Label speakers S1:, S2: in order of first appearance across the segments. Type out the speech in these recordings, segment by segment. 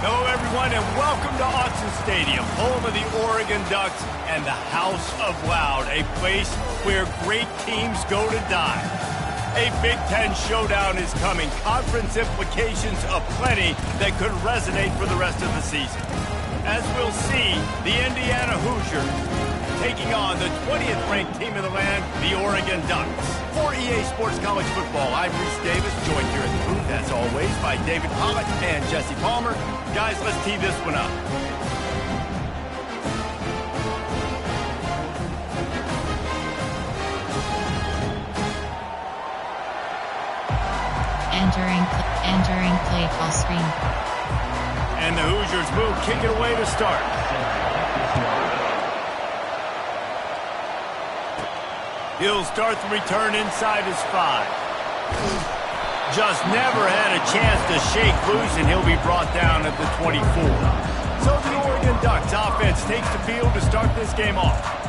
S1: Hello, everyone, and welcome to Autzen Stadium, home of the Oregon Ducks and the House of Loud, a place where great teams go to die. A Big Ten showdown is coming, conference implications aplenty that could resonate for the rest of the season. As we'll see, the Indiana Hoosiers taking on the 20th ranked team in the land, the Oregon Ducks. For EA Sports College Football, I'm Reese Davis, joined here in the booth, as always, by David Pollock and Jesse Palmer. Guys, let's tee this one up.
S2: Entering play call screen.
S1: And the Hoosiers move, kick it away to start. He'll start the return inside his 5. Just never had a chance to shake loose, and he'll be brought down at the 24. So the Oregon Ducks offense takes the field to start this game off.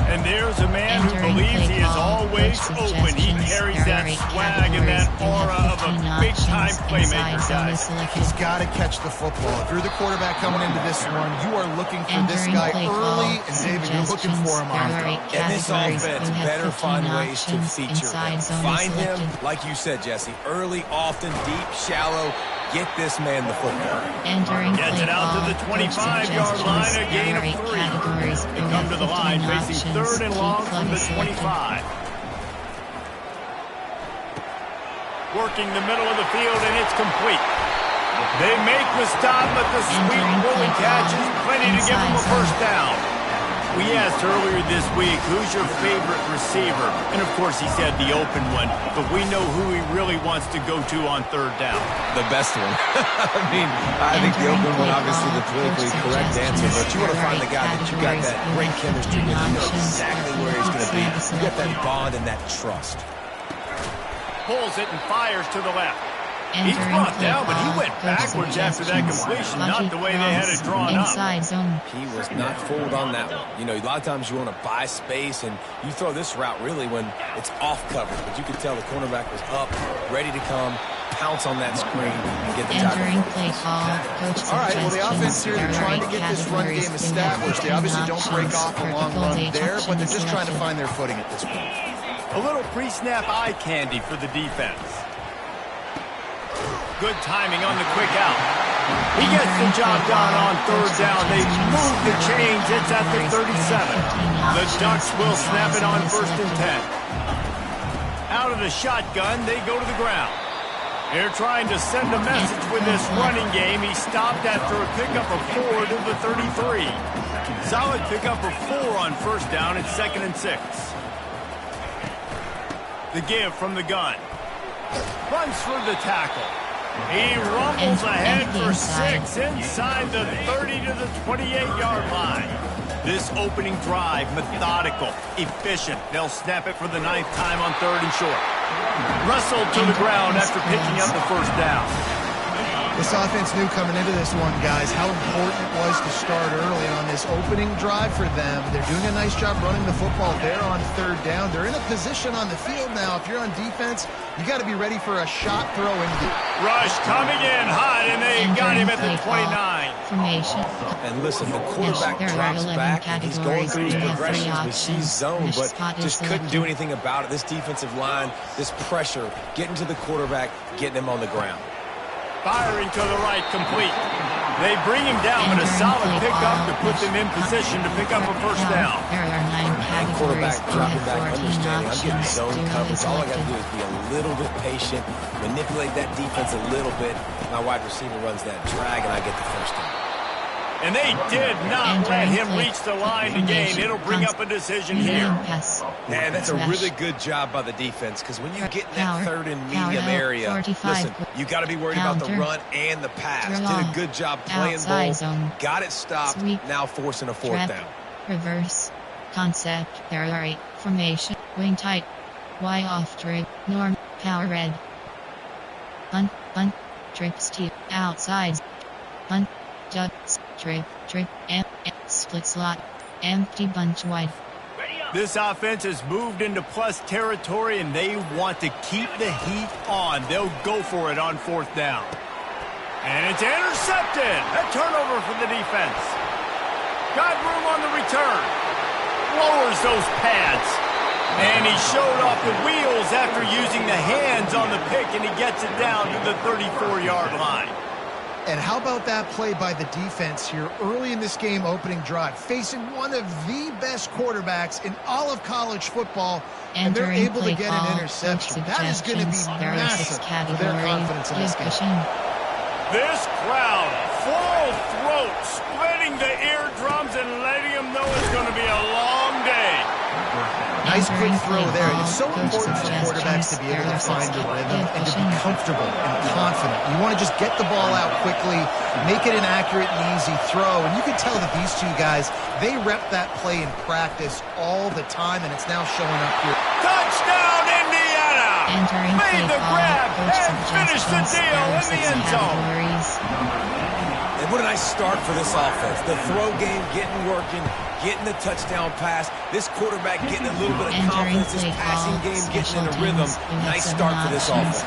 S1: And there's a man who believes he is always open. He carries that swag and that aura of a big-time playmaker, guys.
S3: He's got to catch the football. If you're the quarterback coming into this one, you are looking for this guy early, and David, you're looking for him often.
S4: And this offense better find ways to feature him. Find him, like you said, Jesse, early, often, deep, shallow. Get this man the football.
S1: Gets it out to the 25-yard line, a gain of 3. They come to the line, facing 3rd and long from the 25. Working the middle of the field, and it's complete. They make the stop, but the sweet Willie catch is plenty to give them a first down. We asked earlier this week, who's your favorite receiver? And, of course, he said the open one, but we know who he really wants to go to on 3rd down.
S4: The best one. I think the open one, obviously the politically correct answer, but you want to find the guy that you got that great chemistry with. You know exactly where he's going to be. You get that bond and that trust.
S1: Pulls it and fires to the left. He's brought down, but he went backwards after that completion, not the way they had it drawn up.
S4: He was not fooled on that one. You know, a lot of times you want to buy space, and you throw this route really when it's off coverage, but you could tell the cornerback was up, ready to come, pounce on that screen, and get the tackle.
S3: All right, well, the offense here, they're trying to get this run game established. They obviously don't break off a long run there, but they're just trying to find their footing at this point.
S1: A little pre-snap eye candy for the defense. Good timing on the quick out. He gets the job done on 3rd down. They move the chains. It's at the 37. The Ducks will snap it on 1st and 10. Out of the shotgun, they go to the ground. They're trying to send a message with this running game. He stopped after a pickup of 4 to the 33. Solid pickup of 4 on 1st down. It's 2nd and 6. The give from the gun. Runs through the tackle. He rumbles ahead for 6 inside the 30 to the 28-yard line. This opening drive, methodical, efficient. They'll snap it for the 9th time on 3rd and short. Wrestled to the ground after picking up the 1st down.
S3: This offense knew coming into this one, guys, how important it was to start early on this opening drive for them. They're doing a nice job running the football there on 3rd down. They're in a position on the field now. If you're on defense, you got to be ready for a shot throw in.
S1: Rush coming in hot, and they got him at the 29.
S4: And listen, the quarterback drops back, and he's going through his progressions. We see zone, but just couldn't do anything about it. This defensive line, this pressure, getting to the quarterback, getting him on the ground.
S1: Firing to the right, complete. They bring him down with a solid pickup to put them in position to pick up a 1st down.
S4: And quarterback dropping back, understanding I'm getting zone coverage. All I got to do is be a little bit patient, manipulate that defense a little bit. My wide receiver runs that drag, and I get the 1st down.
S1: And they did not let him reach the line to gain. It'll bring up a decision here.
S4: Man, that's a really good job by the defense, because when you get in that 3rd and medium area, listen, you got to be worried about the run and the pass. Did a good job playing both. Got it stopped. Now forcing a 4th down.
S2: Reverse. Concept. Parallel. Formation. Wing tight. Y off trip. Norm. Power red. Punt. Punt. Trip steep. Outside. Punt. Ducks, trip, split slot, empty bunch wide.
S1: This offense has moved into plus territory, and they want to keep the heat on. They'll go for it on 4th down. And it's intercepted. A turnover for the defense. Got room on the return. Lowers those pads. And he showed off the wheels after using the hands on the pick, and he gets it down to the 34-yard line.
S3: And how about that play by the defense here early in this game opening drive, facing one of the best quarterbacks in all of college football, and they're able to get an interception. That is going to be massive for their confidence in this game.
S1: This crowd, full throat, splitting the eardrums and letting them know it's going to be a long day.
S3: Nice quick throw there. It's so important for quarterbacks to be able to find a rhythm and to be comfortable and confident. You want to just get the ball out quickly, make it an accurate and easy throw. And you can tell that these two guys, they rep that play in practice all the time, and it's now showing up here.
S1: Touchdown, Indiana! Made the grab and finished the deal in the end zone.
S4: And what a nice start for this offense. The throw game getting working, getting the touchdown pass. This quarterback getting a little bit of confidence. This passing game getting in a rhythm. Nice start for this offense.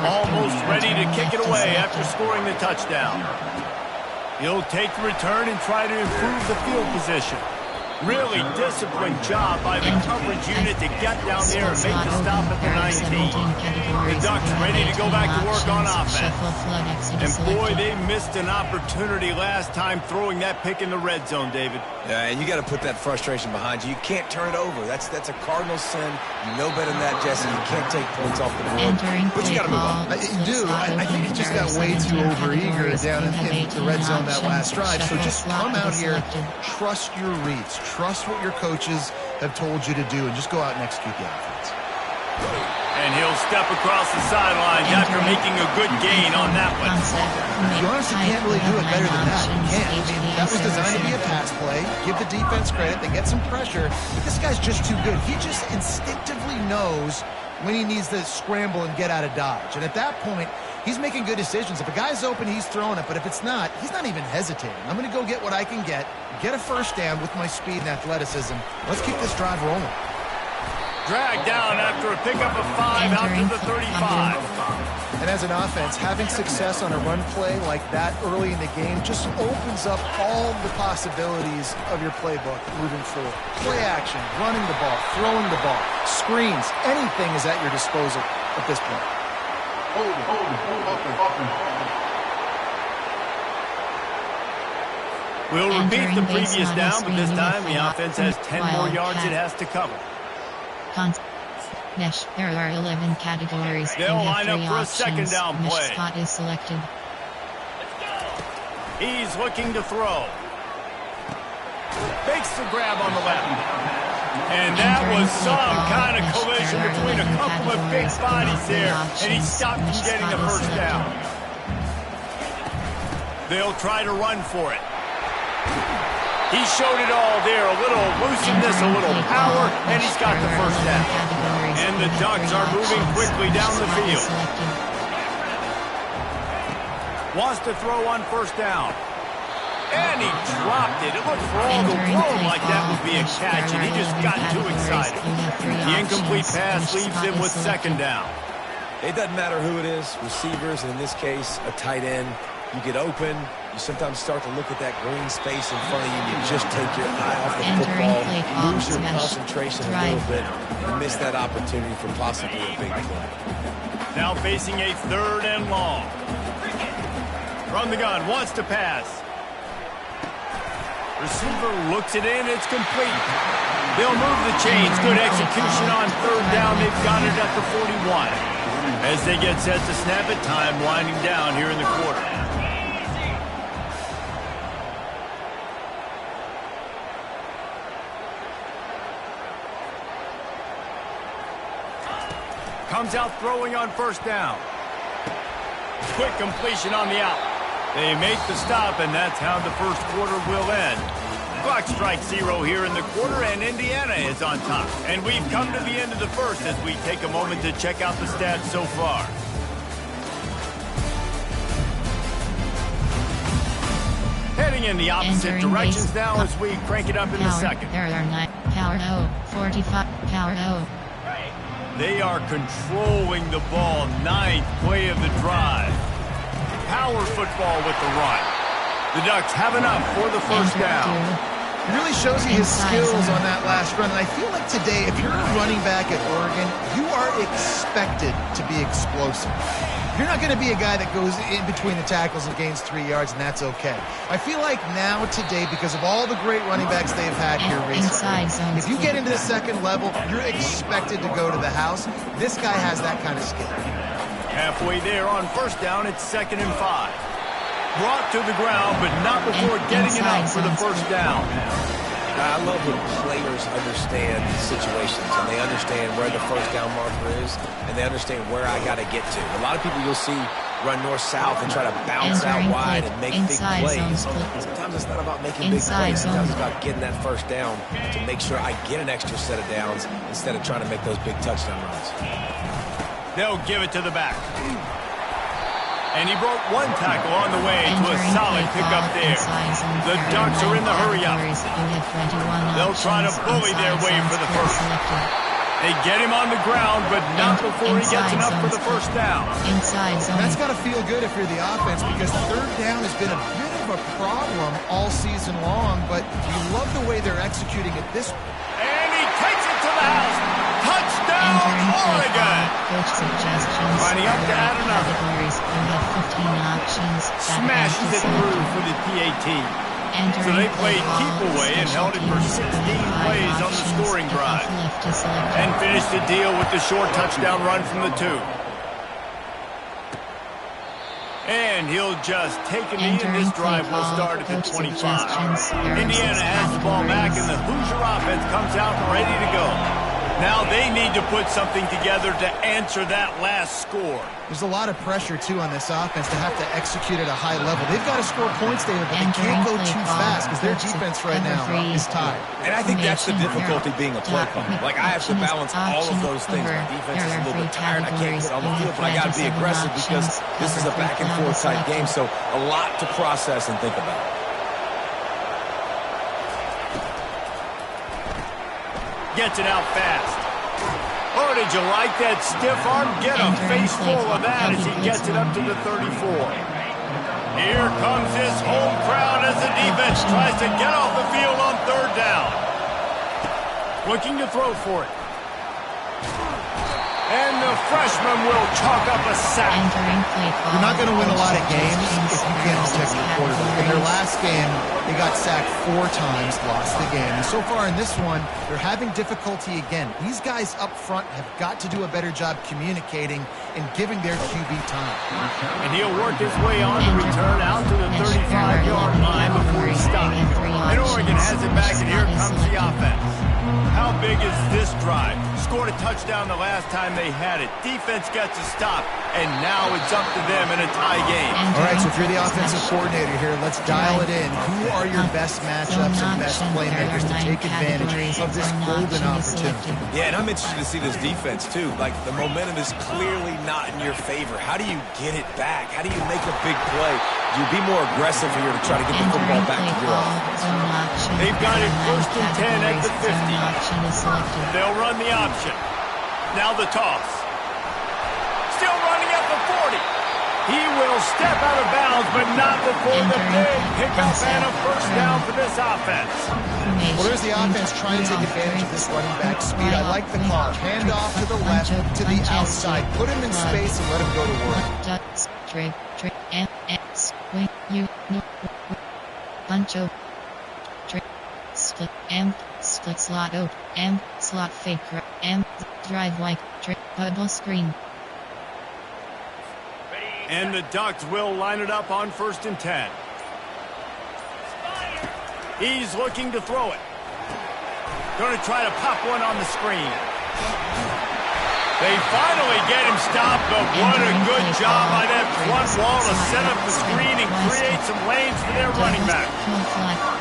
S1: Almost ready to kick it away after scoring the touchdown. He'll take the return and try to improve the field position. Really disciplined job by the coverage unit to get down there and make the stop at the 19. The Ducks ready to go back to work on offense. And boy, they missed an opportunity last time throwing that pick in the red zone, David.
S4: Yeah, and you got to put that frustration behind you. You can't turn it over. That's a Cardinal sin. You know better than that, Jesse. You can't take points off the board. But you got to move on.
S3: You do. I think he just got way too overeager down in the red zone that last drive. So just come out here, trust your reads. Trust what your coaches have told you to do, and just go out and execute the offense.
S1: And he'll step across the sidelines after making a good gain on that one.
S3: You honestly can't really do it better than that. You can't. I mean, that was designed to be a pass play. Give the defense credit. They get some pressure. But this guy's just too good. He just instinctively knows when he needs to scramble and get out of dodge. And at that point, he's making good decisions. If a guy's open, he's throwing it. But if it's not, he's not even hesitating. I'm going to go get what I can get a first down with my speed and athleticism. Let's keep this drive rolling.
S1: Dragged down after a pickup of 5 out to the 35.
S3: And as an offense, having success on a run play like that early in the game just opens up all the possibilities of your playbook moving forward. Play action, running the ball, throwing the ball, screens, anything is at your disposal at this point.
S1: We'll repeat the previous down, but this time the offense has 10 more yards it has to cover.
S2: There are 11 categories.
S1: They'll line up for a second down play.
S2: Spot is selected.
S1: He's looking to throw. Makes the grab on the left. And that was some kind of collision between a couple of big bodies there, and he stopped from getting the first down. They'll try to run for it. He showed it all there, a little looseness, a little power, and he's got the first down. And the Ducks are moving quickly down the field. Wants to throw on first down. And he dropped it. It looked for all the world like that would be a catch, and he just got too excited. The incomplete pass leaves him with second down.
S4: It doesn't matter who it is, receivers, and in this case, a tight end. You get open, you sometimes start to look at that green space in front of you, and you just take your eye off the football, lose your concentration a little bit, and miss that opportunity for possibly a big play.
S1: Now facing a third and long. From the gun, wants to pass. Receiver looks it in, it's complete. They'll move the chains. Good execution on third down. They've got it at the 41. As they get set to snap it, time winding down here in the quarter. Comes out throwing on first down. Quick completion on the out. They make the stop, and that's how the first quarter will end. Clock strikes 0 here in the quarter, and Indiana is on top. And we've come to the end of the first as we take a moment to check out the stats so far. Heading in the opposite directions now as we crank it up in the second.
S2: There are 9. Power O. 45. Power O.
S1: They are controlling the ball. 9th play of the drive. power football with the run. The Ducks have enough for the first down.
S3: It really shows you his skills on that last run. And I feel like today, if you're a running back at Oregon, you are expected to be explosive. You're not going to be a guy that goes in between the tackles and gains 3 yards, and that's okay. I feel like now today, because of all the great running backs they've had here recently, if you get into the second level, you're expected to go to the house. This guy has that kind of skill.
S1: Halfway there on first down, it's 2nd and 5. Brought to the ground, but not before getting it up for the first down.
S4: I love when players understand situations and they understand where the first down marker is and they understand where I got to get to. A lot of people you'll see run north-south and try to bounce out wide and make big plays. Sometimes it's not about making big plays. Sometimes it's about getting that first down to make sure I get an extra set of downs instead of trying to make those big touchdown runs.
S1: They'll give it to the back. And he broke one tackle on the way to a solid pickup there. The Ducks are in the hurry-up. They'll try to bully their way for the first. They get him on the ground, but not before he gets enough for the first down.
S3: That's got to feel good if you're the offense, because third down has been a bit of a problem all season long, but you love the way they're executing it this way.
S1: And he takes it to the house. Touchdown, Oregon! Lining up to add another. Smashes it through for the PAT. So they played keep away and held it for 16 plays on the scoring drive. And finished the deal with the short touchdown run from the 2. And he'll just take a knee, and this drive will start at the 25. Indiana has the ball back, and the Hoosier offense comes out ready to go. Now they need to put something together to answer that last score.
S3: There's a lot of pressure, too, on this offense to have to execute at a high level. They've got to score points, David, but they can't go too fast because their defense right now is tired.
S4: And I think that's the difficulty being a play caller. Like, I have to balance all of those things. My defense is a little bit tired. I can't get on the field, but I got to be aggressive because this is a back-and-forth type game, so a lot to process and think about.
S1: Gets it out fast. Oh, did you like that stiff arm? Get a face full of that as he gets it up to the 34. Here comes his home crowd as the defense tries to get off the field on third down. Looking to throw for it. And the freshman will chalk up a sack.
S3: You're not going to win a lot of games if you can't protect your quarterback. In their last game, they got sacked 4 times, lost the game. And so far in this one, they're having difficulty again. These guys up front have got to do a better job communicating and giving their QB time.
S1: And he'll work his way on the return out to the 35-yard line before he stops. And Oregon has it back, and here comes the offense. How big is this drive? Scored a touchdown the last time they had it. Defense gets a stop, and now it's up to them in a tie game.
S3: All right, so if you're the offensive coordinator here, let's dial it in. Who are your best matchups and best playmakers to take advantage of this golden opportunity?
S4: Yeah, and I'm interested to see this defense, too. Like, the momentum is clearly not in your favor. How do you get it back? How do you make a big play? You be more aggressive here to try to get the football back to your offense.
S1: They've got it 1st and 10 at the 50. They'll run the option. Now the toss. Still running at the 40. He will step out of bounds, but not before the big pickup and a first down for this offense.
S3: Well, there's the offense trying to take advantage of this running back speed. I like the call. Hand off to the left, to the outside. Put him in space and let him go to work.
S2: Puncho. Split M. Split slot O. M. Slot faker. M. Drive like. Bubble screen.
S1: And the Ducks will line it up on 1st and 10. He's looking to throw it. Going to try to pop one on the screen. They finally get him stopped, but what a good job by that front wall to set up the screen and create some lanes for their running back.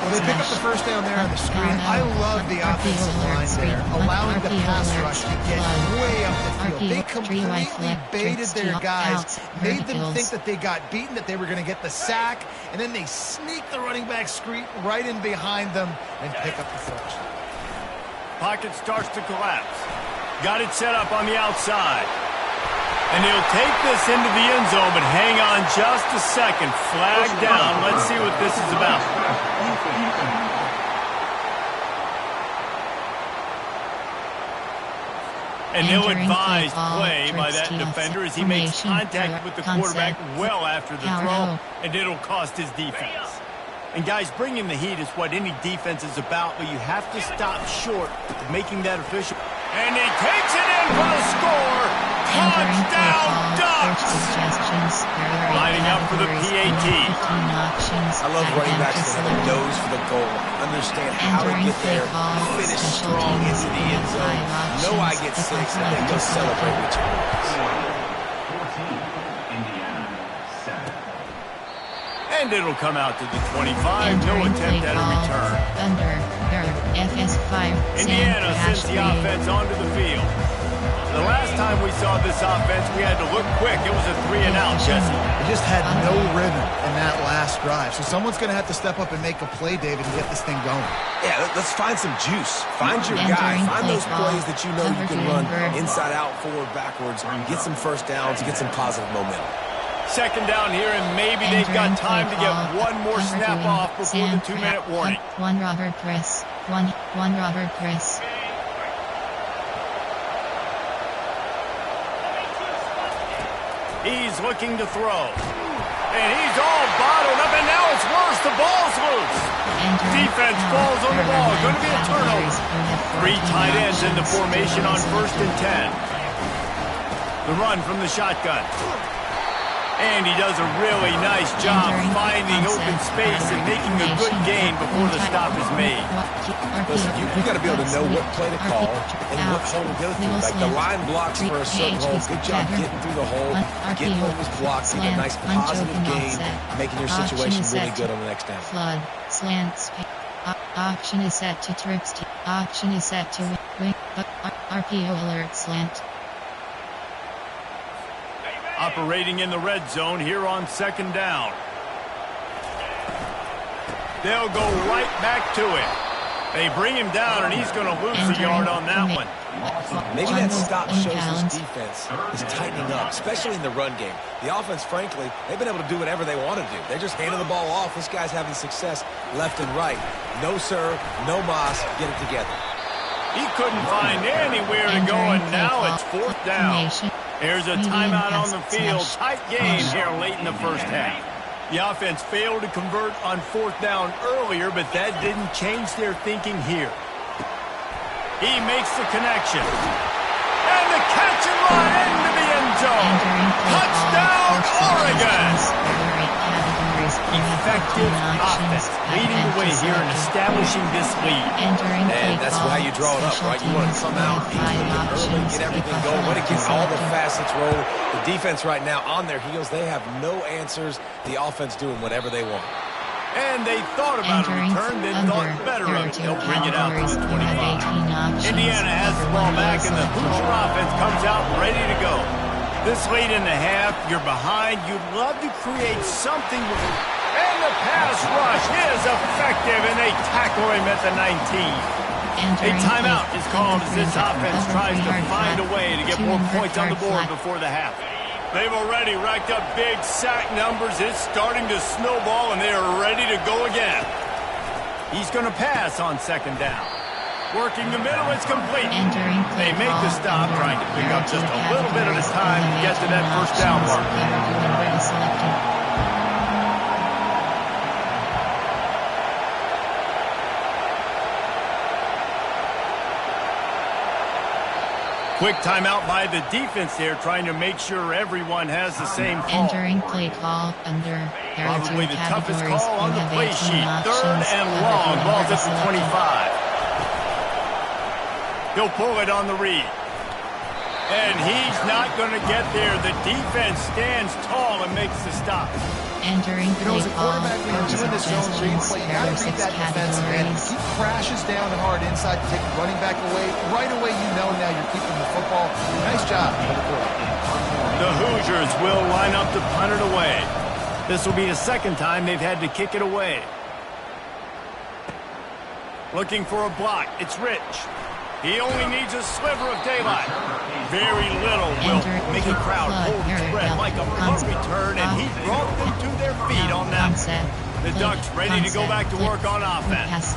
S3: Well, they pick up the first down there on the screen. I love the offensive line there, allowing the pass rush to get way up the field. They completely baited their guys, made them think that they got beaten, that they were going to get the sack, and then they sneak the running back screen right in behind them and pick up the first.
S1: Pocket starts to collapse. Got it set up on the outside. And he'll take this into the end zone, but hang on just a second. Flag down. Let's see what this is about. An ill-advised play by that defender as he makes contact with the quarterback well after the throw, and it'll cost his defense. And guys, bringing the heat is what any defense is about, but you have to stop short of making that official. And he takes it in for the score. Touchdown Ducks! Lining up for the PAT.
S4: I love running backs that have a nose for the goal. Understand how to get there, finish strong into the end zone. Know I get 6, and then go celebrate with your boys.
S1: And it'll come out to the 25. No attempt at a return. Indiana sends the offense onto the field. The last time we saw this offense, we had to look quick. It was a 3-and-out, Jesse.
S3: It just had no rhythm in that last drive. So someone's going to have to step up and make a play, David, and get this thing going.
S4: Yeah, let's find some juice. Find your guy. Find those plays that you know you can run inside out, forward, backwards, get some first downs, get some positive momentum.
S1: Second down here, and maybe they've got time to get one more snap off before the 2-minute warning.
S2: One Robert Chris. One Robert Chris.
S1: He's looking to throw. And he's all bottled up, and now it's worse. The ball's loose. Defense falls on the ball. Going to be a turnover. 3 tight ends in the formation on 1st and 10. The run from the shotgun. And he does a really nice job finding open space and making a good gain before the stop is made.
S4: Listen, you got to be able to know what play to call and what hole to go through. Like the line blocks for a certain hole. Good job getting through the hole, getting what was blocked, getting a nice positive gain, making your situation really good on the next down.
S2: Flood, slants, option is set to trips. Option is set to wing. RPO alert slant.
S1: Operating in the red zone here on 2nd down. They'll go right back to it. They bring him down, and he's going to lose a yard on that one.
S4: Maybe that stop shows his defense is tightening up, especially in the run game. The offense, frankly, they've been able to do whatever they want to do. They're just handing the ball off. This guy's having success left and right. No serve, no moss, get it together.
S1: He couldn't find anywhere to go, and now it's 4th down. There's a timeout on the field. Tight game here late in the first half. The offense failed to convert on 4th down earlier, but that didn't change their thinking here. He makes the connection. And the catch and run into the end zone. Touchdown, Oregon! Effective offense, leading the way here and establishing this lead.
S4: And that's why you draw it up, right? You want to come out, early, get everything going. When it gets all the facets roll, the defense right now on their heels, they have no answers. The offense doing whatever they want.
S1: And they thought about a return, then thought better of it. They'll bring it out to the 25. Indiana has the ball back, and the Hoosier offense comes out ready to go. This late in the half, you're behind. You'd love to create something. And the pass rush is effective, and they tackle him at the 19. A timeout is called as this offense tries to find a way to get more points on the board before the half. They've already racked up big sack numbers. It's starting to snowball, and they are ready to go again. He's going to pass on 2nd down. Working the middle, it's complete. They make the stop, trying to pick up just a little bit at a time to get to that 1st down mark. Quick timeout by the defense there, trying to make sure everyone has the same call.
S2: Entering play call under.
S1: Probably the toughest call on the play sheet. 3rd and long. Ball's at the 25. He'll pull it on the read. And he's not going to get there. The defense stands tall and makes the stop.
S2: Entering play
S3: as a quarterback, when you're doing this zone read play, you got to read that defensive end. If he crashes down hard inside to take the running back away, right away you know now you're keeping the football. Nice job by the quarterback.
S1: The Hoosiers will line up to punt it away. This will be the 2nd time they've had to kick it away. Looking for a block. It's Rich. He only needs a sliver of daylight. Very little will make a crowd hold its breath like a punt return, and he brought them to their feet on that. The Ducks ready to go back to work on offense.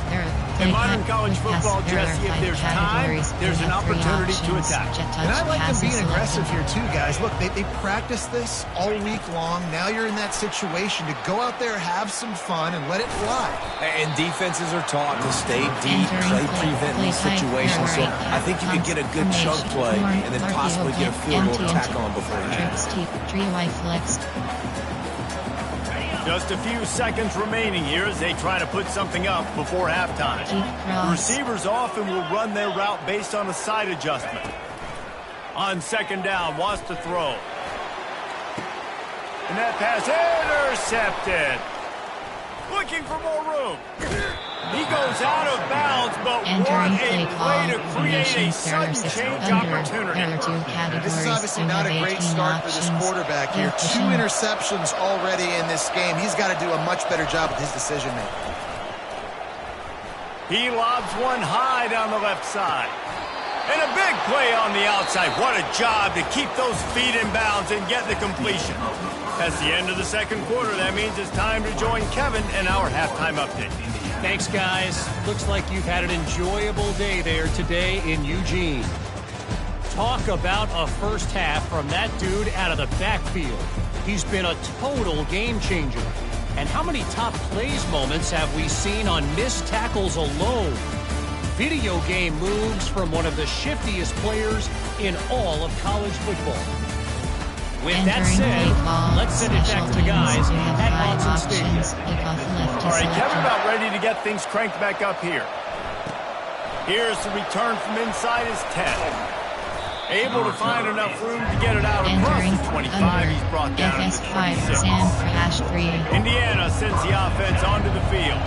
S1: In modern college football, Jesse, if there's time, there's an opportunity to attack.
S3: And I like them being aggressive here too, guys. Look, they practice this all week long. Now you're in that situation to go out there, have some fun, and let it fly.
S4: And defenses are taught to stay deep, play prevent these situations. So I think you could get a good chunk play and then possibly get a field goal to tack on beforehand.
S1: Just a few seconds remaining here as they try to put something up before halftime. The receivers often will run their route based on a side adjustment. On second down, wants to throw. And that pass intercepted. Looking for more room. He goes out of bounds, but what a play to create a sudden change opportunity.
S3: This is obviously not a great start for this quarterback here. 2 interceptions already in this game. He's got to do a much better job with his decision-making.
S1: He lobs one high down the left side. And a big play on the outside. What a job to keep those feet in bounds and get the completion. That's the end of the second quarter. That means it's time to join Kevin in our halftime update.
S5: Thanks, guys. Looks like you've had an enjoyable day there today in Eugene. Talk about a first half from that dude out of the backfield. He's been a total game changer. And how many top plays moments have we seen on missed tackles alone? Video game moves from one of the shiftiest players in all of college football. With that said, let's send it back to the guys at Autzen Stadium.
S1: All right, Kevin, about ready to get things cranked back up here. Here's the return from inside his 10. Able to find enough room to get it out across the 25. He's brought down to the 26. Indiana sends the offense onto the field.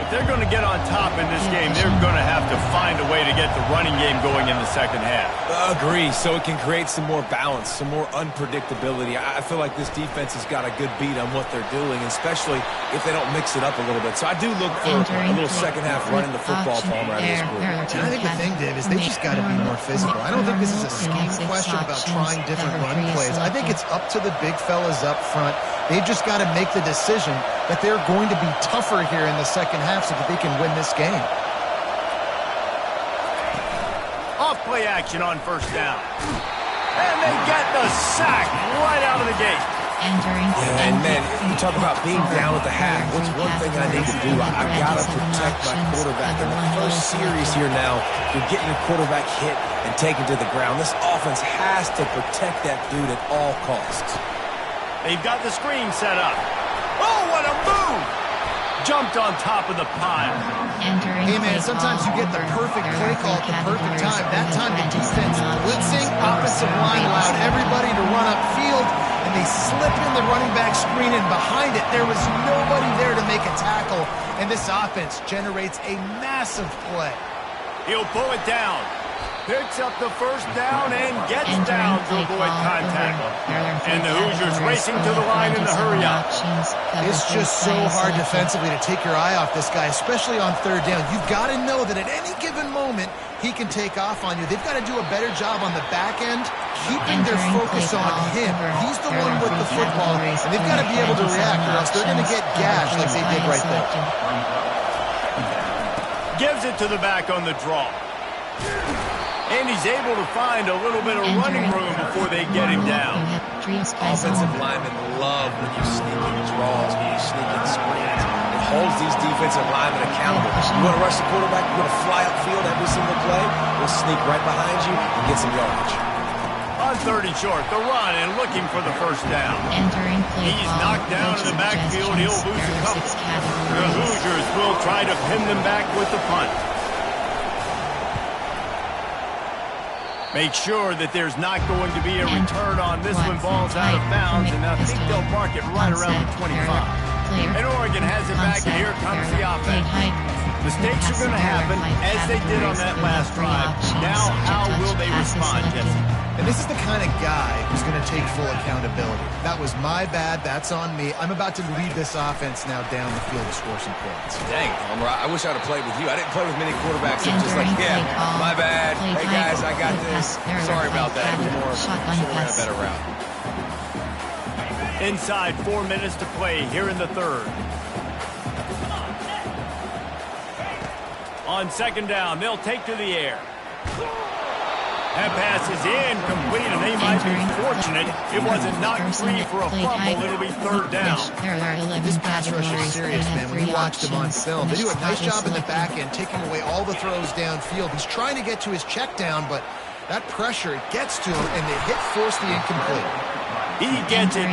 S1: If they're going to get on top in this game, they're going to have to find a way to get the running game going in the second half.
S4: Agree, so it can create some more balance, some more unpredictability. I feel like this defense has got a good beat on what they're doing, especially if they don't mix it up a little bit. So I do look for a little second half running the football ball out of this group.
S3: And I think the thing, Dave, is they just got to be more physical. I don't think this is a scheme question about trying different run plays. I think it's up to the big fellas up front. They've just got to make the decision that they're going to be tougher here in the second half so that they can win this game.
S1: Off play action on first down. And they get the sack right out of the gate.
S4: And man, you talk about being down at the half. What's one thing I need to do? I've got to protect my quarterback. In the first series here now, you're getting your quarterback hit and taken to the ground. This offense has to protect that dude at all costs.
S1: They've got the screen set up. Oh, what a move! Jumped on top of the pile.
S3: Hey, man, sometimes you get the perfect play call at the perfect time. That time the defense blitzing, offensive line allowed everybody to run upfield, and they slip in the running back screen, and behind it, there was nobody there to make a tackle, and this offense generates a massive play.
S1: He'll pull it down. Picks up the first down and gets down to avoid contact. And the Hoosiers racing to the line in the hurry up.
S3: It's just so hard defensively to take your eye off this guy, especially on third down. You've got to know that at any given moment, he can take off on you. They've got to do a better job on the back end, keeping their focus on him. He's the one with the football, and they've got to be able to react, or else they're going to get gashed like they did right there.
S1: Gives it to the back on the draw. And he's able to find a little bit of running room before they get him down.
S4: Offensive linemen love when you sneak in draws, when you sneak in screens. It holds these defensive linemen accountable. You want to rush the quarterback, you want to fly upfield every single play, we'll sneak right behind you and get some yardage.
S1: On third and short, the run and looking for the first down. He's knocked down in the backfield. He'll lose a couple. The Hoosiers will try to pin them back with the punt. Make sure that there's not going to be a return on this when ball's out of bounds, and I think they'll mark it right around the 25. And Oregon has it back, and here comes the offense. Mistakes are going to happen, as they did on that last drive. Now, how will they respond, Jesse?
S3: And this is the kind of guy who's going to take full accountability. That was my bad. That's on me. I'm about to lead this offense now down the field to score some points.
S4: Dang, Homer, I wish I'd have played with you. I didn't play with many quarterbacks that were just like, yeah, my bad. Hey, guys, I got this. Sorry about that. Should have ran a better route.
S1: Inside 4 minutes to play here in the third. On second down, they'll take to the air. That pass is incomplete, and they might be fortunate it wasn't knocked free for a fumble. It'll be third down.
S3: This pass rush is serious, man. When you watch them on film, they do a nice job in the back end, taking away all the throws downfield. He's trying to get to his check down, but that pressure gets to him, and they force the incomplete.
S1: He gets it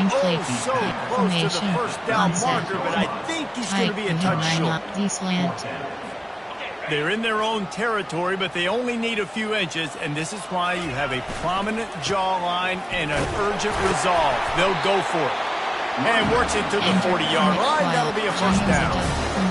S1: so close to the first down marker, but I think he's going to be a touch short. They're in their own territory, but they only need a few inches, and this is why you have a prominent jawline and an urgent resolve. They'll go for it. And works it to the 40-yard line. That'll be a first down.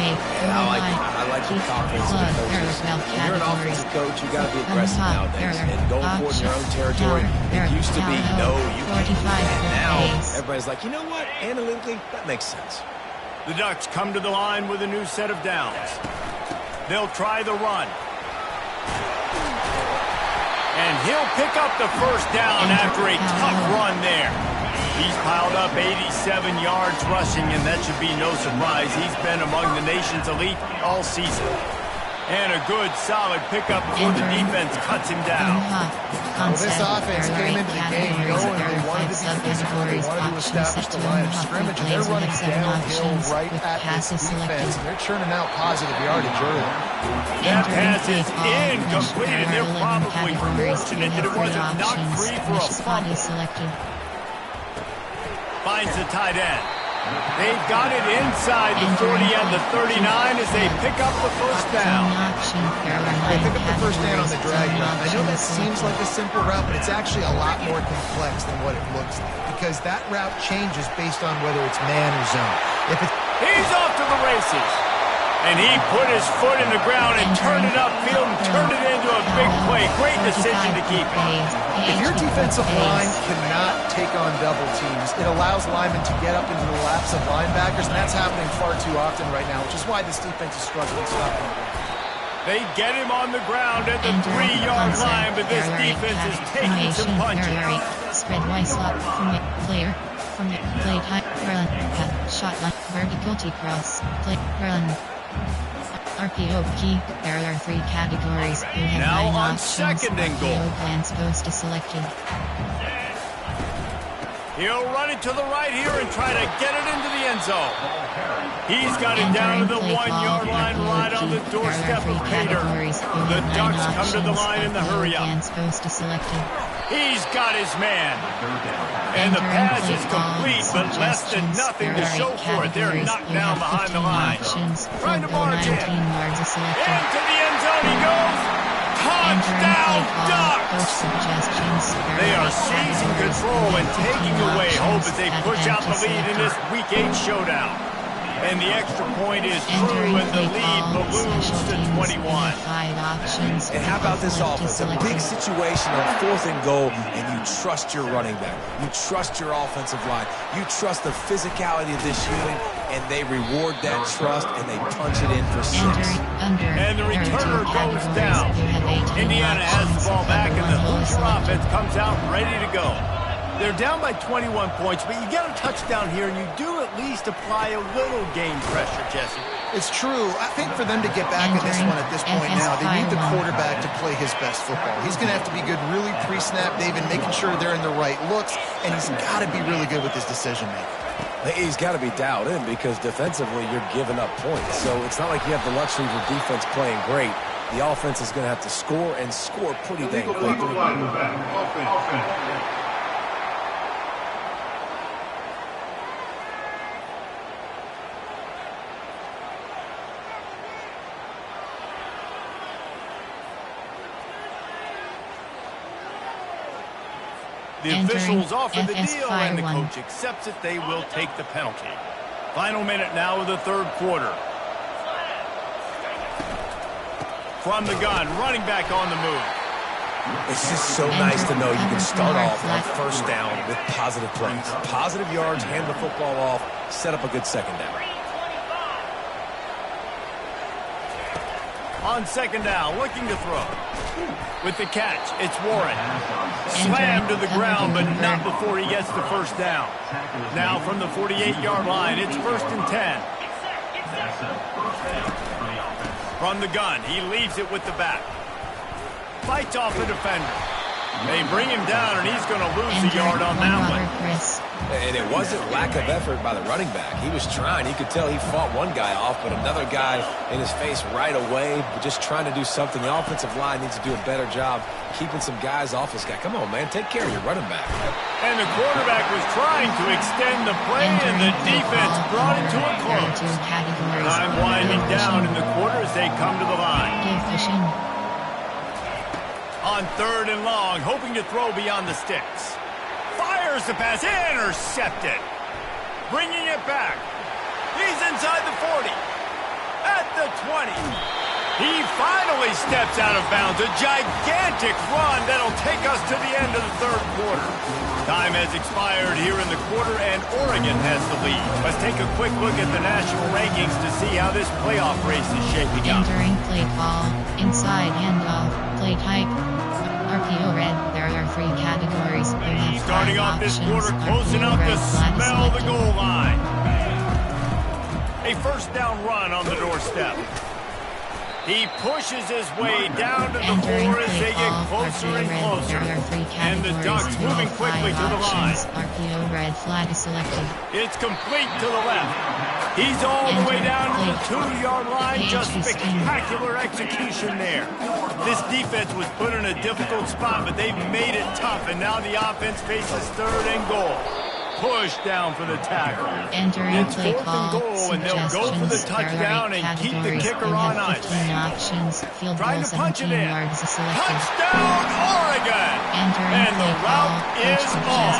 S4: Yeah, I like the confidence of the coaches. When you're an offensive coach, you got to be aggressive nowadays. And going for it in your own territory, it used to be, no, you can't. And now, everybody's like, you know what? Analytically, that makes sense.
S1: The Ducks come to the line with a new set of downs. They'll try the run. And he'll pick up the first down after a tough run there. He's piled up 87 yards rushing, and that should be no surprise. He's been among the nation's elite all season. And a good, solid pickup before the defense cuts him down.
S3: Well, this offense came into the game knowing they wanted to be physical. They wanted to establish the line of scrimmage, and they're running downhill right at this defense, and they're churning out positive yardage early.
S1: That pass is incomplete, and they're probably fortunate that it wasn't knocked free for a fumble. Finds the tight end. They've got it inside the 40 and the 39 as they pick up the first down.
S3: They pick up the first down on the drag route. I know that seems like a simple route, but it's actually a lot more complex than what it looks like, because that route changes based on whether it's man or zone.
S1: He's off to the races. And he put his foot in the ground and turned it upfield and turned it into a big play. Great decision to keep it.
S3: If your defensive line cannot take on double teams, it allows linemen to get up into the laps of linebackers, and that's happening far too often right now, which is why this defense is struggling to stop him.
S1: They get him on the ground at the 3-yard line, but this defense is taking some punches.
S2: Spread wide slot from player. From the play high run, shot line, vertical T-cross, play run. RPO key. There are 3 categories. You have
S1: now
S2: 9
S1: on
S2: options.
S1: second and goal.
S2: RPO plans goes to selected.
S1: He'll run it to the right here and try to get it into the end zone. He's got it down to the 1-yard line right on the doorstep of Pater. The Ducks come to the line in the hurry-up. He's got his man. And the pass is complete, but less than nothing to show for it. They're knocked down behind the line. Trying to march in. Into the end zone he goes. Touchdown Ducks! They are seizing control and taking away hope as they push out the lead in this Week 8 showdown. And the extra point is true, and the lead balloons to 21.
S4: And how about this offense? A big situation on 4th and goal, and you trust your running back. You trust your offensive line. You trust the physicality of this unit, and they reward that trust, and they punch it in for 6.
S1: And the returner goes down. Indiana has the ball back, and the Hoosier offense comes out ready to go. They're down by 21 points, but you get a touchdown here, and you do at least apply a little game pressure, Jesse.
S3: It's true. I think for them to get back in this one at this point now, they need the quarterback to play his best football. He's going to have to be good really pre-snap, David, making sure they're in the right looks, and he's got to be really good with his decision-making.
S4: He's got to be dialed in because defensively you're giving up points. So it's not like you have the luxury of your defense playing great. The offense is going to have to score and score pretty dang quickly.
S1: The officials offer the deal, and the coach accepts it. They will take the penalty. Final minute now of the third quarter. From the gun, running back on the move.
S4: It's just so nice to know you can start off on first down with positive plays. Positive yards, hand the football off, set up a good second down.
S1: On second down, looking to throw. With the catch, it's Warren. Slammed to the ground, but not before he gets the first down. Now from the 48-yard line, it's 1st and 10. From the gun, he leaves it with the back. Fights off the defender. They bring him down, and he's going to lose a yard on that one.
S4: And it wasn't lack of effort by the running back. He was trying. You could tell he fought one guy off, but another guy in his face right away, just trying to do something. The offensive line needs to do a better job keeping some guys off this guy. Come on, man. Take care of your running back.
S1: And the quarterback was trying to extend the play, and the defense brought it to a close. Time winding down in the quarter as they come to the line. On 3rd and long, hoping to throw beyond the sticks. Fires the pass, intercepted. Bringing it back. He's inside the 40. At the 20. He finally steps out of bounds. A gigantic run that'll take us to the end of the third quarter. Time has expired here in the quarter, and Oregon has the lead. Let's take a quick look at the national rankings to see how this playoff race is shaping up.
S2: Entering play call, inside handoff, play type, RPO red. There are 3 categories.
S1: Starting off this quarter close enough to smell the goal line. A first down run on the doorstep. He pushes his way down to the floor as they get closer and closer. And the Ducks moving quickly to the line.
S2: RPO red flag is selected.
S1: It's complete to the left. He's all the way down to the 2-yard line. Just spectacular execution there. This defense was put in a difficult spot, but they've made it tough. And now the offense faces 3rd and goal. Push down for the tackle. It's 4th and goal, and they'll go for the touchdown and keep the kicker on ice. Trying to punch it in. Touchdown, Oregon! And the route is on.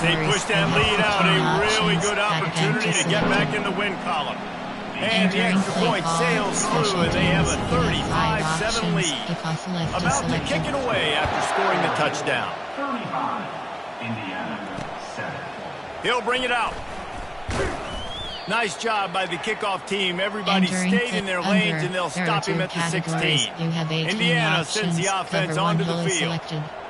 S1: They push that lead out, a really good opportunity to get back in the win column. And the extra point sails through, and they have a 35-7 lead. About to kick it away after scoring the touchdown. 35, Indiana. He'll bring it out. Nice job by the kickoff team. Everybody stayed in their lanes, and they'll stop him at the 16. Indiana sends the offense onto the field.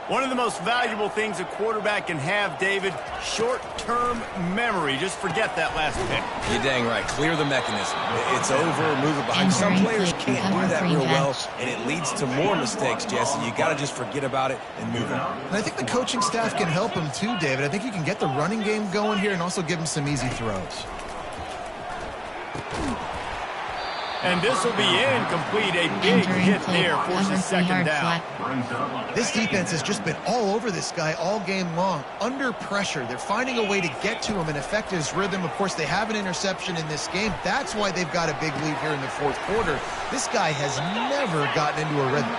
S1: One of the most valuable things a quarterback can have, David, short-term memory. Just forget that last pick.
S4: You're dang right. Clear the mechanism. It's over, move it behind. Some players can't do that real well, and it leads to more mistakes, Jesse. You got to just forget about it and move on.
S3: And I think the coaching staff can help him too, David. I think you can get the running game going here and also give him some easy throws.
S1: And this will be incomplete. A big hit there, forces 2nd down.
S3: This defense has just been all over this guy all game long. Under pressure. They're finding a way to get to him and affect his rhythm. Of course, they have an interception in this game. That's why they've got a big lead here in the 4th quarter. This guy has never gotten into a rhythm.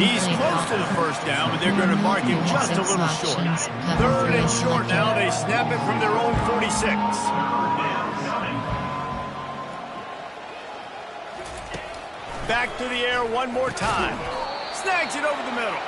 S1: He's close to the first down, but they're going to mark him just a little short. 3rd and short now. They snap it from their own 46. Back to the air one more time. Snags it over the middle.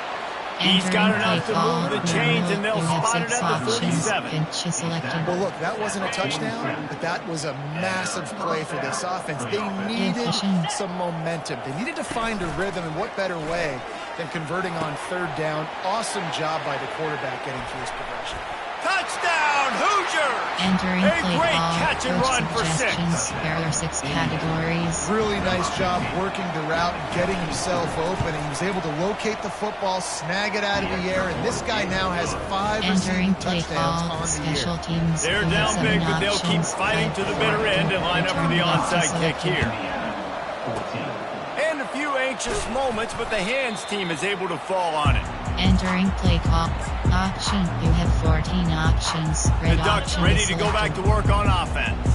S1: He's got enough to move the chains, and they'll spot it at the 37.
S3: Well, look, that wasn't a touchdown, but that was a massive play for this offense. They needed some momentum. They needed to find a rhythm, and what better way than converting on 3rd down. Awesome job by the quarterback getting through his progression.
S1: Touchdown, Hoosiers! A great catch and run for 6.
S2: There are 6 categories.
S3: Really nice job working the route and getting himself open. And he was able to locate the football, snag it out of the air, and this guy now has 5 receiving touchdowns on the year.
S2: Teams
S1: they're down big, but they'll keep fighting to the bitter end and line up for the onside kick here. And a few anxious moments, but the hands team is able to fall on it.
S2: Entering play call. Option. You have 14 options.
S1: The Ducks ready to go back to work on offense.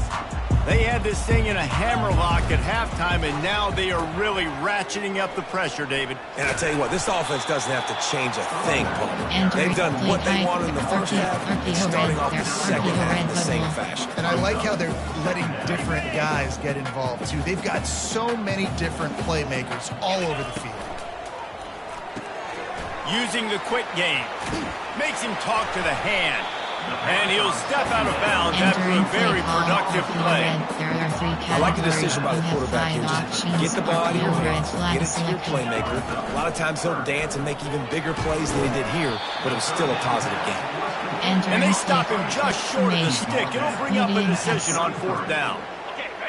S1: They had this thing in a hammerlock at halftime, and now they are really ratcheting up the pressure, David.
S4: And I tell you what, this offense doesn't have to change a thing, Paul. They've done what they wanted in the first half, and starting off the second half in the same fashion.
S3: And I like how they're letting different guys get involved, too. They've got so many different playmakers all over the field.
S1: Using the quick game. Makes him talk to the hand. And he'll step out of bounds after a very productive play.
S4: I like the decision by the quarterback here. Just get the ball out of your hands, get it to your playmaker. A lot of times he'll dance and make even bigger plays than he did here, but it was still a positive game.
S1: And they stop him just short of the stick. It'll bring up a decision on 4th down.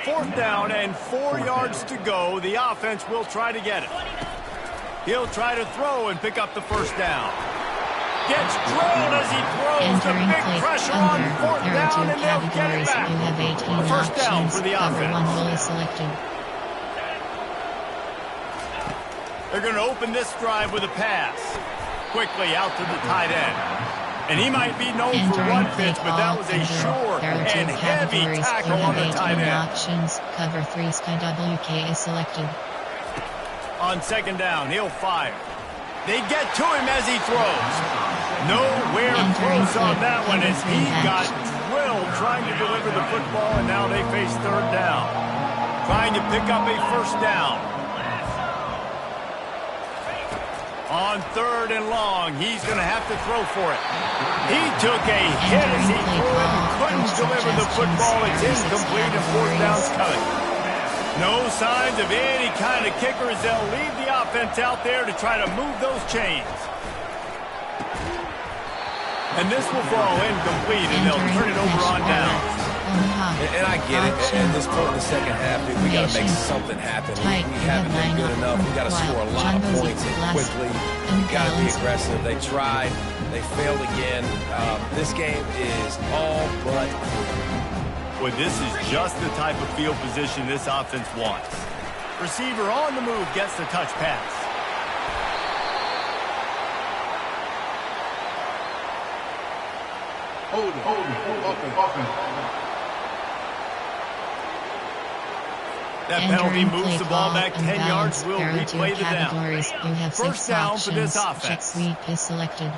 S1: 4th down and 4 yards to go. The offense will try to get it. He'll try to throw and pick up the 1st down. Gets drilled as he throws. The big pressure on 4th down, and they'll get it back. The 1st down for the offense. They're going to open this drive with a pass. Quickly out to the tight end. And he might be known for one pitch, but that was a sure and heavy tackle on the tight end.
S2: Cover 3 SkyWK is selected.
S1: On 2nd down, he'll fire. They get to him as he throws. Nowhere close on that one as he got drilled trying to deliver the football, and now they face 3rd down. Trying to pick up a 1st down. On 3rd and long, he's going to have to throw for it. He took a hit as he threw it and couldn't deliver the football. It's incomplete and 4th down's coming. No signs of any kind of kicker as they'll leave the offense out there to try to move those chains. And this will fall incomplete, and they'll turn it over on down.
S4: And I get it. At this point in the second half, dude, we got to make something happen. We haven't been good enough. We got to score a lot of points quickly. We got to be aggressive. They tried. They failed again. This game is all but...
S1: Well, this is just the type of field position this offense wants. Receiver on the move gets the touch pass.
S6: Hold it.
S1: That penalty moves the ball back 10 yards. We'll replay the down. 1st down for this offense.
S2: Check sweep is selected.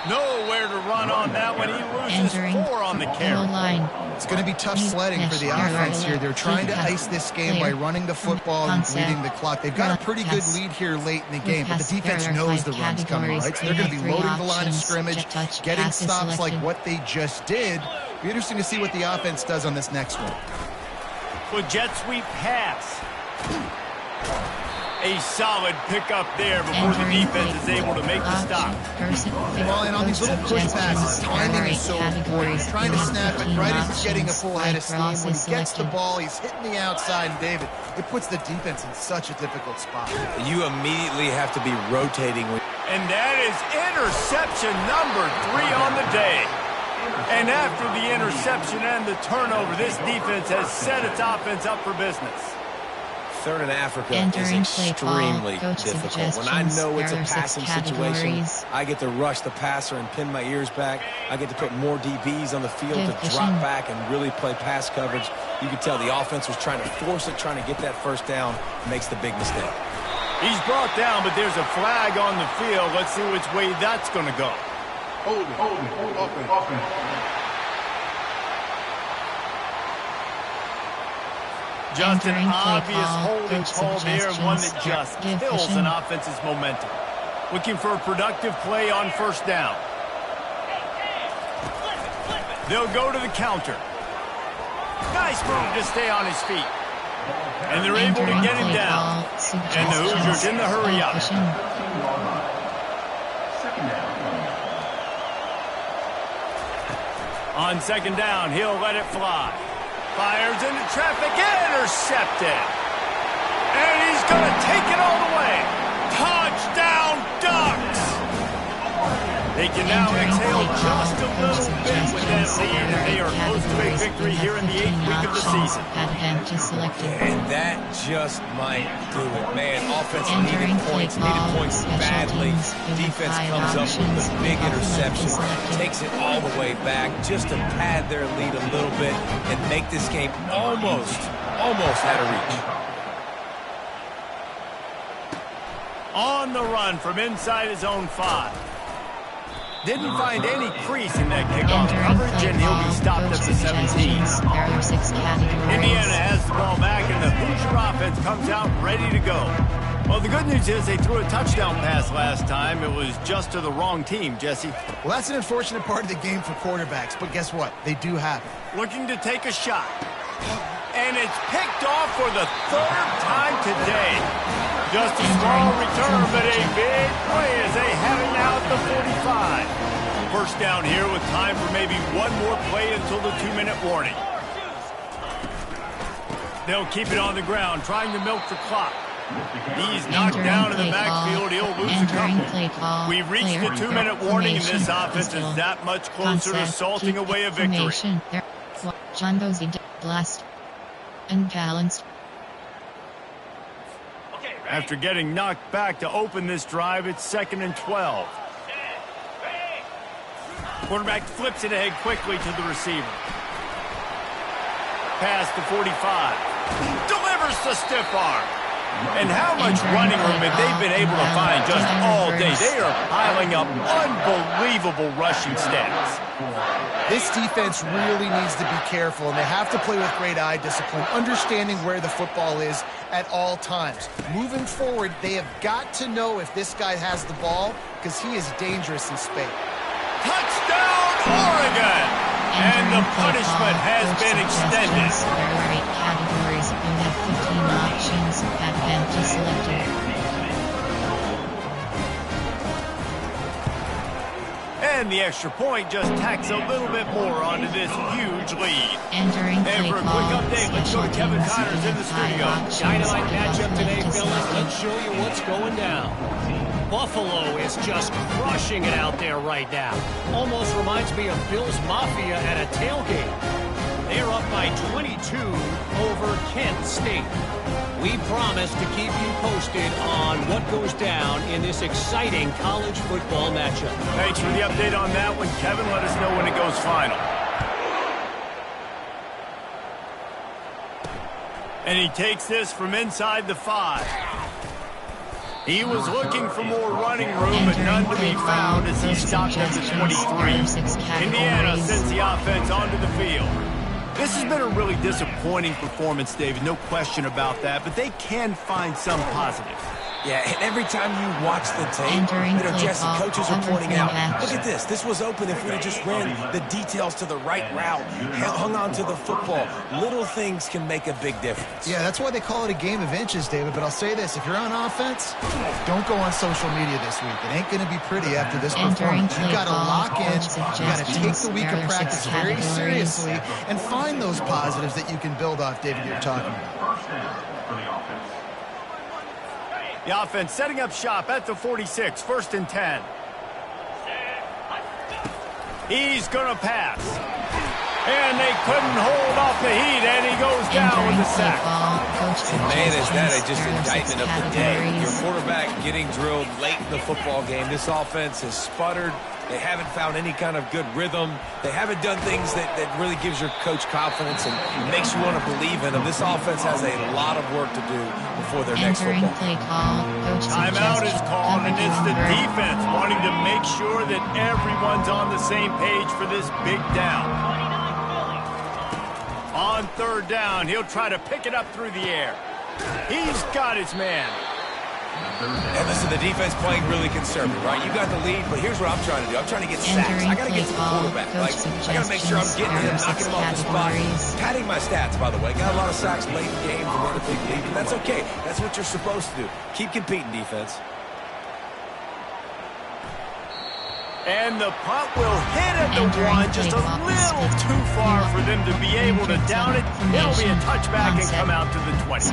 S1: Nowhere to run on that one. He loses 4 on the carry.
S3: It's going to be tough sledding for the offense here. They're trying to ice this game by running the football and bleeding the clock. They've got a pretty good lead here late in the game, but the defense knows the run's coming, right? So they're going to be loading the line of scrimmage, getting stops like what they just did. It'll be interesting to see what the offense does on this next one.
S1: With jet sweep pass. A solid pickup there before the defense is able to make the stop.
S3: Well, and on these little push passes, timing is so important. He's trying to snap it right as he's getting a full head of steam. When he gets the ball, he's hitting the outside, and David, it puts the defense in such a difficult spot.
S4: You immediately have to be rotating.
S1: And that is interception number 3 on the day. And after the interception and the turnover, this defense has set its offense up for business.
S4: 3rd in Africa is extremely difficult. When I know it's a passing situation, I get to rush the passer and pin my ears back. I get to put more DBs on the field to drop back and really play pass coverage. You can tell the offense was trying to force it, trying to get that 1st down, makes the big mistake.
S1: He's brought down, but there's a flag on the field. Let's see which way that's going to go.
S6: Hold it.
S1: Just an obvious holding call there, one that just kills an offense's momentum. Looking for a productive play on 1st down. They'll go to the counter. Nice move to stay on his feet. And they're able to get him down. And the Hoosiers in the hurry up. On 2nd down, he'll let it fly. Fires into traffic, intercepted. And he's going to take it all the way. Touchdown, Ducks! They They can now exhale just a little bit with that lead, and they are close to a victory here in the 8th week of the season.
S4: And that just might do it. Man, offense needed points badly. Defense comes up with a big interception, takes it all the way back just to pad their lead a little bit and make this game almost out of reach.
S1: On the run from inside his own 5. Didn't find any crease in that kickoff coverage, and he'll be stopped at the 17. Indiana has the ball back, and the Hoosier offense comes out ready to go. Well, the good news is they threw a touchdown pass last time. It was just to the wrong team, Jesse.
S3: Well, that's an unfortunate part of the game for quarterbacks, but guess what? They do have it.
S1: Looking to take a shot. And it's picked off for the 3rd time today. Just a small return, but a big play as they have it now at the 45. First down here with time for maybe one more play until the 2-minute warning. They'll keep it on the ground, trying to milk the clock. He's knocked down in the backfield. He'll lose a couple. We've reached the 2-minute warning, and this offense is that much closer to salting away a victory.
S2: John goes blast and balanced.
S1: After getting knocked back to open this drive, it's 2nd and 12. Quarterback flips it ahead quickly to the receiver. Pass to 45. Delivers the stiff arm. And how much running room have they been able to find just all day? They are piling up unbelievable rushing stats.
S3: This defense really needs to be careful, and they have to play with great eye discipline, understanding where the football is at all times. Moving forward, they have got to know if this guy has the ball, because he is dangerous in space.
S1: Touchdown, Oregon! And the punishment has been extended.
S2: There are 8 categories. You have 15 options. Advantage selected.
S1: And the extra point just tacks a little bit more onto this huge lead.
S2: Entering
S1: and for a quick update, let's go to Kevin Connors in the studio.
S5: Dynamite matchup today, fellas. Let's show you what's going down. Buffalo is just crushing it out there right now. Almost reminds me of Bills Mafia at a tailgate. They're up by 22 over Kent State. We promise to keep you posted on what goes down in this exciting college football matchup.
S1: Thanks for the update on that one, Kevin. Let us know when it goes final. And he takes this from inside the 5. He was looking for more running room, but none to be found as he stopped at the 23. Indiana sends the offense onto the field. This has been a really disappointing performance, David, no question about that, but they can find some positive.
S4: Yeah, and every time you watch the tape, Jesse, coaches are pointing out, look at this. This was open if we had just ran the details to the right route, hung on to the football. Little things can make a big difference.
S3: Yeah, that's why they call it a game of inches, David. But I'll say this, if you're on offense, don't go on social media this week. It ain't going to be pretty after this performance. You've got to lock in. You've got to take the week of practice very seriously and find those positives that you can build off, David, you're talking about.
S1: The offense setting up shop at the 46, 1st and 10. He's going to pass. And they couldn't hold off the heat, and he goes down with the sack.
S4: Man, is that just an indictment of the day. Your quarterback getting drilled late in the football game. This offense has sputtered. They haven't found any kind of good rhythm. They haven't done things that really gives your coach confidence and makes you want to believe in them. This offense has a lot of work to do before their next football.
S1: Timeout is called, and it's the defense wanting to make sure that everyone's on the same page for this big down. On 3rd down, he'll try to pick it up through the air. He's got his man.
S4: And listen, the defense playing really conservative, right? You got the lead, but here's what I'm trying to do. I'm trying to get sacks. I got to get to the quarterback. I got to make sure I'm getting him, knocking him off the spot. Padding my stats, by the way. Got a lot of sacks late in games and run a big lead, but that's okay. That's what you're supposed to do. Keep competing, defense.
S1: And the punt will hit at the one, just a little too far for them to be able to down it. It'll be a touchback and come out to the 20.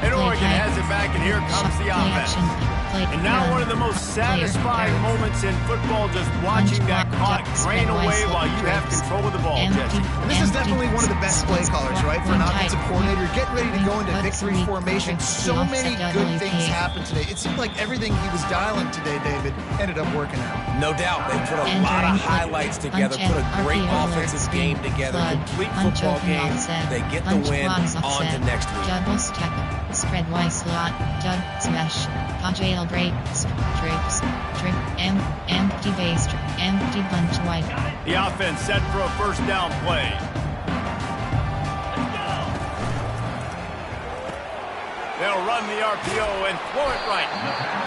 S1: And Oregon has it back, and here comes the offense. And now one of the most satisfying moments in football, just watching that clock drain away while you have control of the ball, Jesse.
S3: And this is definitely one of the best play callers, right? For an offensive coordinator, getting ready to go into victory formation. So many good things happened today. It seemed like everything he was dialing today, David, ended up working out.
S4: No doubt. They put a lot of highlights together, put a great offensive game together, complete football game. They get the win. On to next week.
S2: Double step, spread wide slot, dub, smash, jail break, trips, trip, empty base, empty bunch wide.
S1: The offense set for a first down play. They'll run the RPO and throw it right.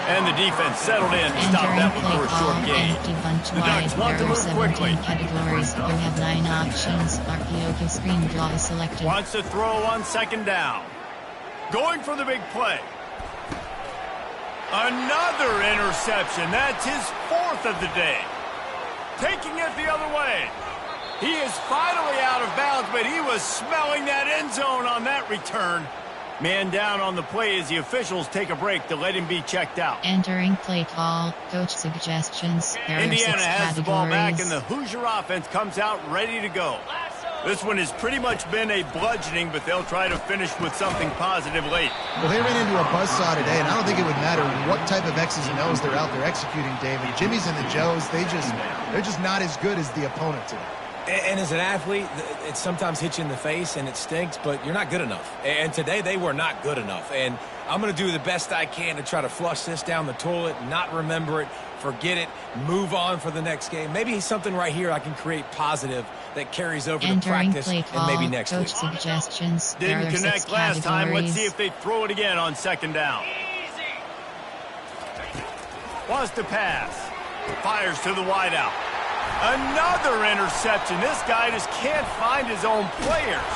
S1: And the defense settled in to stop that one for a short gain. The Ducks want to move quickly.
S2: Categories. You have 9 options. RPO to screen draw selected.
S1: Wants to throw on second down. Going for the big play. Another interception. That's his 4th of the day. Taking it the other way. He is finally out of bounds, but he was smelling that end zone on that return. Man down on the play as the officials take a break to let him be checked out.
S2: Entering play call, coach suggestions.
S1: Indiana has the ball back, and the Hoosier offense comes out ready to go. This one has pretty much been a bludgeoning, but they'll try to finish with something positive late.
S3: Well, they ran into a buzzsaw today, and I don't think it would matter what type of X's and O's they're out there executing, David. Jimmy's and the Joes, they're just not as good as the opponent today.
S4: And as an athlete, it sometimes hits you in the face and it stinks, but you're not good enough. And today they were not good enough. And I'm going to do the best I can to try to flush this down the toilet, not remember it, forget it, move on for the next game. Maybe something right here I can create positive that carries over to practice and maybe next week.
S2: Suggestions.
S1: Didn't connect last time. Let's see if they throw it again on second down. Wants to pass. Fires to the wideout. Another interception. This guy just can't find his own players.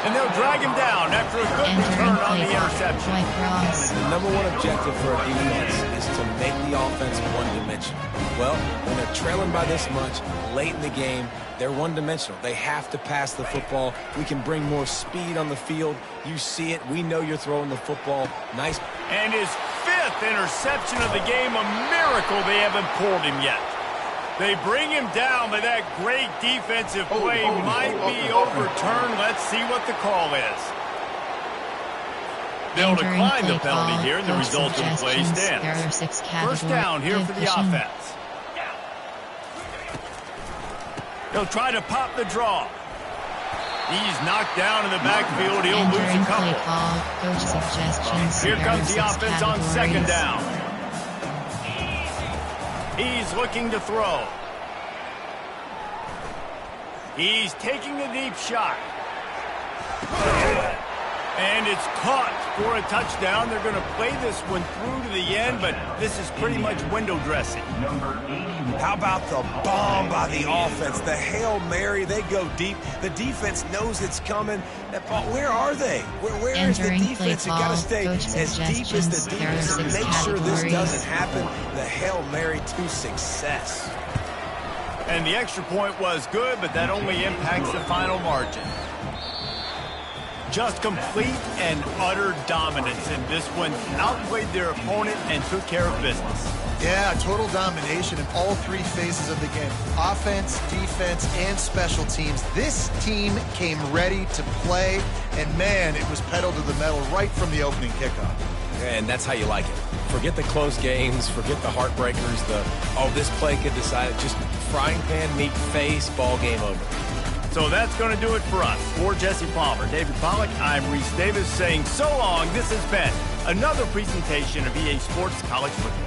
S1: And they'll drag him down after a good return on the interception.
S4: The number one objective for a defense is to make the offense one-dimensional. Well, when they're trailing by this much, late in the game, they're one-dimensional. They have to pass the football. We can bring more speed on the field. You see it. We know you're throwing the football. Nice.
S1: And his 5th interception of the game, a miracle they haven't pulled him yet. They bring him down, but that great defensive play might be overturned. Let's see what the call is. They'll decline the penalty here, and the result of the play stands. First down here for the offense. They'll try to pop the draw. He's knocked down in the backfield. He'll lose a couple. Here comes the offense on second down. He's looking to throw. He's taking the deep shot. And it's caught for a touchdown. They're going to play this one through to the end, but this is pretty much window dressing.
S4: How about the bomb by the offense? The Hail Mary, they go deep. The defense knows it's coming. That ball, where are they? Where is the defense? You got to stay as deep as the defense and make sure this doesn't happen. The Hail Mary to success.
S1: And the extra point was good, but that only impacts the final margin. Just complete and utter dominance in this one. Outplayed their opponent and took care of business.
S3: Yeah, total domination in all 3 phases of the game. Offense, defense, and special teams. This team came ready to play, and man, it was pedal to the metal right from the opening kickoff.
S4: And that's how you like it. Forget the close games, forget the heartbreakers, this play could decide it. Just frying pan, meat face, ball game over.
S1: So that's going to do it for us. For Jesse Palmer, David Pollack, I'm Reese Davis saying so long. This has been another presentation of EA Sports College Football.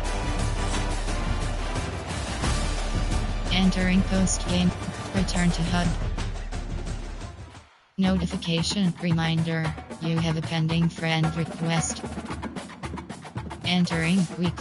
S2: Entering post-game. Return to HUD. Notification reminder. You have a pending friend request. Entering weekly.